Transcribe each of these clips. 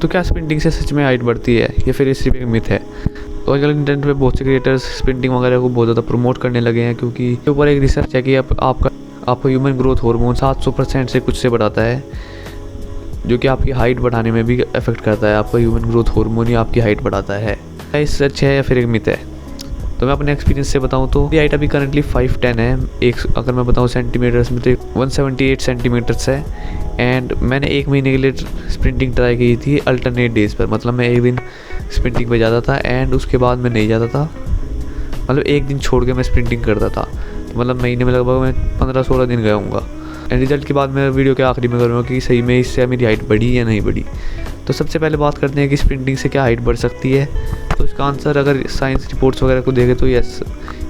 तो क्या स्प्रिंटिंग से सच में हाइट बढ़ती है या फिर ये सिर्फ एक मिथ है? तो आजकल इंटरनेट पे बहुत से क्रिएटर्स स्प्रिंटिंग वगैरह को बहुत ज़्यादा प्रमोट करने लगे हैं, क्योंकि इसके ऊपर एक रिसर्च है कि आपका ह्यूमन ग्रोथ हार्मोन 700% से कुछ से बढ़ाता है, जो कि आपकी हाइट बढ़ाने में भी इफेक्ट करता है। आपका ह्यूमन ग्रोथ हार्मोन ही आपकी हाइट बढ़ाता है। क्या ये सच है या फिर एक मिथ है? तो मैं अपने एक्सपीरियंस से बताऊं तो मेरी हाइट अभी करंटली 5'10" है। अगर मैं बताऊं सेंटीमीटर्स में तो 178 सेंटीमीटर्स है। एंड मैंने 1 महीने के लिए स्प्रिंटिंग ट्राई की थी अल्टरनेट डेज़ पर। मतलब मैं एक दिन स्प्रिंटिंग पे जाता था एंड उसके बाद मैं नहीं जाता था। मतलब एक दिन छोड़ के मैं स्प्रिंटिंग करता था। तो मतलब महीने में लगभग मैं 15-16 दिन गया हूँगा। एंड रिजल्ट के बाद मैं वीडियो के आखिरी में करूँगा कि सही में इससे मेरी हाइट बढ़ी या नहीं बढ़ी। तो सबसे पहले बात करते हैं कि स्प्रिंटिंग से क्या हाइट बढ़ सकती है। तो इसका आंसर अगर साइंस रिपोर्ट्स वगैरह को देखें तो यस,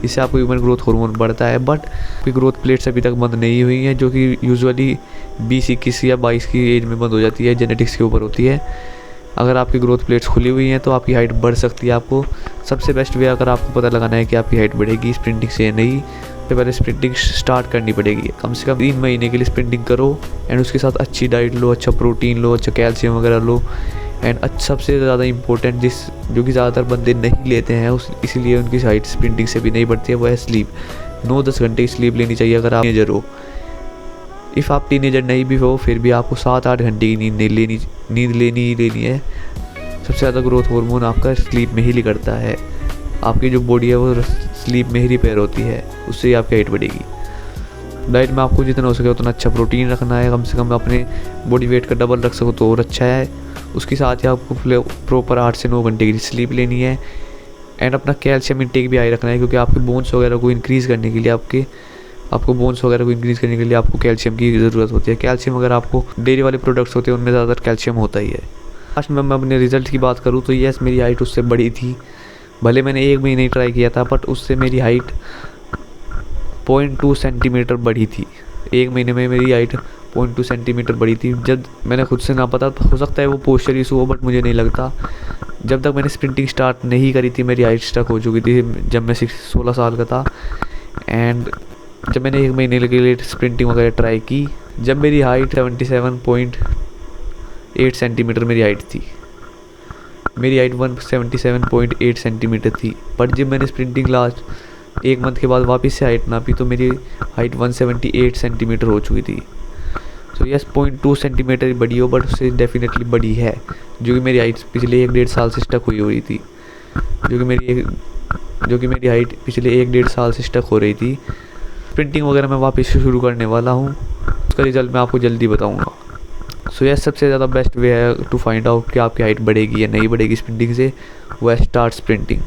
इससे आपको ह्यूमन ग्रोथ हार्मोन बढ़ता है। बट आपकी ग्रोथ प्लेट्स अभी तक बंद नहीं हुई हैं, जो कि यूजुअली 20-21 या 22 की एज में बंद हो जाती है। जेनेटिक्स के ऊपर होती है। अगर आपकी ग्रोथ प्लेट्स खुली हुई हैं तो आपकी हाइट बढ़ सकती है। आपको सबसे बेस्ट वे अगर आपको पता लगाना है कि आपकी हाइट बढ़ेगी स्प्रिंटिंग से या नहीं, तो पहले स्प्रिंटिंग स्टार्ट करनी पड़ेगी। कम से कम 3 महीने के लिए स्प्रिंटिंग करो एंड उसके साथ अच्छी डाइट लो, अच्छा प्रोटीन लो, अच्छा कैल्शियम वगैरह लो। एंड सबसे ज़्यादा इंपॉर्टेंट जो कि ज़्यादातर बंदे नहीं लेते हैं इसीलिए उनकी हाइट स्प्रिंटिंग से भी नहीं बढ़ती है, वो है स्लीप। 9-10 घंटे की स्लीप लेनी चाहिए अगर आप टीनेजर हो। इफ़ आप टीनेजर नहीं भी हो फिर भी आपको 7-8 घंटे की नींद लेनी है। सबसे ज़्यादा ग्रोथ हार्मोन आपका स्लीप में ही निकलता है। आपकी जो बॉडी है वो स्लीप में ही रिपेयर होती है, उससे ही आपकी हाइट बढ़ेगी। डाइट में आपको जितना हो सके उतना अच्छा प्रोटीन रखना है। कम से कम अपने बॉडी वेट का डबल रख सको तो और अच्छा है। उसके साथ ही आपको प्रॉपर 8 से 9 घंटे की स्लीप लेनी है। एंड अपना कैल्शियम इंटेक भी हाई रखना है, क्योंकि आपके बोन्स वगैरह को इंक्रीज़ करने के लिए आपको कैल्शियम की ज़रूरत होती है। कैल्शियम अगर आपको डेयरी वाले प्रोडक्ट्स होते हैं उनमें ज़्यादातर कैल्शियम होता ही है। लास्ट में मैं अपने रिजल्ट की बात करूँ तो यस, मेरी हाइट उससे बड़ी थी। भले मैंने 1 महीने ही ट्राई किया था, बट उससे मेरी हाइट 0.2 सेंटीमीटर बढ़ी थी। 1 महीने में मेरी हाइट 0.2 सेंटीमीटर बढ़ी थी। जब मैंने खुद से नापा था, हो सकता है वो पोस्चर इशू हो, बट मुझे नहीं लगता। जब तक मैंने स्प्रिंटिंग स्टार्ट नहीं करी थी मेरी हाइट स्टक हो चुकी थी, जब मैं 16 साल का था। एंड जब मैंने 1 महीने के लिए स्प्रिंटिंग वगैरह ट्राई की, जब मेरी हाइट 77.8 सेंटीमीटर मेरी हाइट थी। मेरी हाइट 177.8 सेंटीमीटर थी। बट जब मैंने स्प्रिंटिंग लास्ट 1 मंथ के बाद वापस से हाइट नापी तो मेरी हाइट 178 सेंटीमीटर हो चुकी थी। तो यस, 0.2 सेंटीमीटर बड़ी हो, बट उससे डेफिनेटली बड़ी है, जो कि मेरी हाइट पिछले 1-1.5 साल से स्टक हुई थी। जो कि मेरी हाइट पिछले 1-1.5 साल से स्टक हो रही थी। प्रिंटिंग वगैरह मैं वापस से शुरू करने वाला हूँ, उसका रिजल्ट मैं आपको जल्दी बताऊँगा। सो यस, सबसे ज़्यादा बेस्ट वे है टू फाइंड आउट कि आपकी हाइट बढ़ेगी या नहीं बढ़ेगी स्प्रिंटिंग से, वो है स्टार्ट स्प्रिंटिंग।